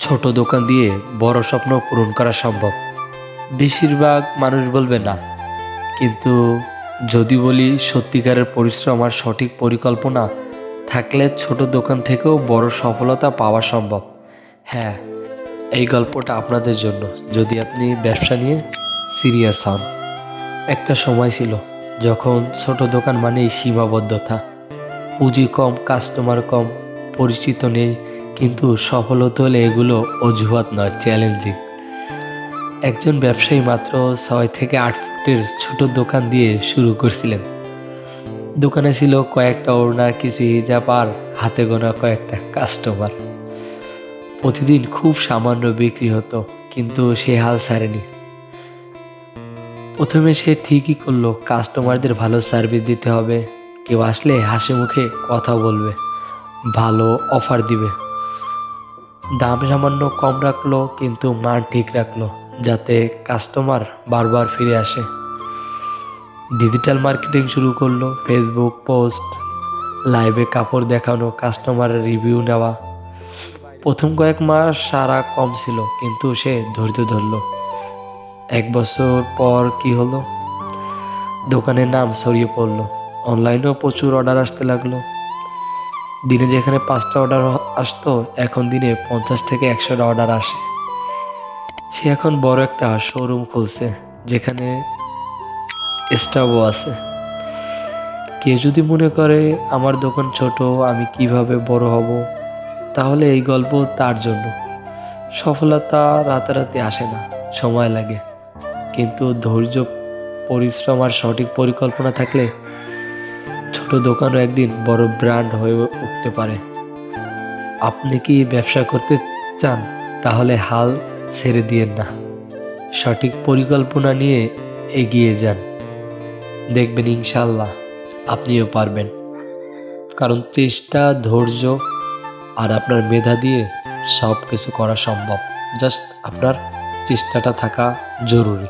ছোট দোকান দিয়ে বড় স্বপ্ন পূরণ করা সম্ভব। বেশিরভাগ মানুষ বলবে না, কিন্তু যদি বলি সত্যিকারের পরিশ্রম আর সঠিক পরিকল্পনা থাকলে ছোট দোকান থেকেও বড় সফলতা পাওয়া সম্ভব। হ্যাঁ, এই গল্পটা আপনাদের জন্য যদি আপনি ব্যবসা নিয়ে সিরিয়াস হন। একটা সময় ছিল যখন ছোট দোকান মানেই সীমাবদ্ধতা, পুঁজি কম, কাস্টমার কম, পরিচিত নেই, কিন্তু সফল হতে হলে এগুলো অজুহাত নয়, চ্যালেঞ্জিং। একজন ব্যবসায়ী মাত্র 6 থেকে 8 ফুটের ছোট দোকান দিয়ে শুরু করছিলেন। দোকানে ছিল কয়েকটা ওড়না, কিছু হিজাব আর হাতে গোনা কয়েকটা কাস্টমার। প্রতিদিন খুব সামান্য বিক্রি হতো, কিন্তু সে হাল ছাড়েনি। প্রথমে সে ঠিকই করলো, কাস্টমারদের ভালো সার্ভিস দিতে হবে, কেউ আসলে হাসি মুখে কথা বলবে, ভালো অফার দিবে। দাম সামান্য কম রাখলো, কিন্তু মান ঠিক রাখলো, যাতে কাস্টমার বারবার ফিরে আসে। ডিজিটাল মার্কেটিং শুরু করলো, ফেসবুক পোস্ট, লাইভে কাপড় দেখানো, কাস্টমারের রিভিউ নেওয়া। প্রথম কয়েক মাস সারা কম ছিল, কিন্তু সে ধৈর্য ধরলো। 1 বছর পর কি হলো? দোকানের নাম ছড়িয়ে পড়লো, অনলাইনেও প্রচুর অর্ডার আসতে লাগলো। দিনে যেখানে 5টা অর্ডার আসতো, এখন দিনে 50 থেকে 100টা অর্ডার আসে। সে এখন বড় একটা শোরুম খুলছে, যেখানে স্টাফও আছে। কেউ যদি মনে করে আমার দোকান ছোট, আমি কিভাবে বড় হব, তাহলে এই গল্প তার জন্য। সফলতা রাতারাতি আসে না, সময় লাগে, কিন্তু ধৈর্য, পরিশ্রম আর সঠিক পরিকল্পনা থাকলে ছোট দোকানও একদিন বড় ব্র্যান্ড হয়ে উঠতে পারে। আপনি কি ব্যবসা করতে চান? তাহলে হাল ছেড়ে দিয়েন না, সঠিক পরিকল্পনা নিয়ে এগিয়ে যান। দেখবেন ইনশাল্লাহ আপনিও পারবেন। কারণ চেষ্টা, ধৈর্য আর আপনার মেধা দিয়ে সব কিছু করা সম্ভব। জাস্ট আপনার চেষ্টাটা থাকা জরুরি।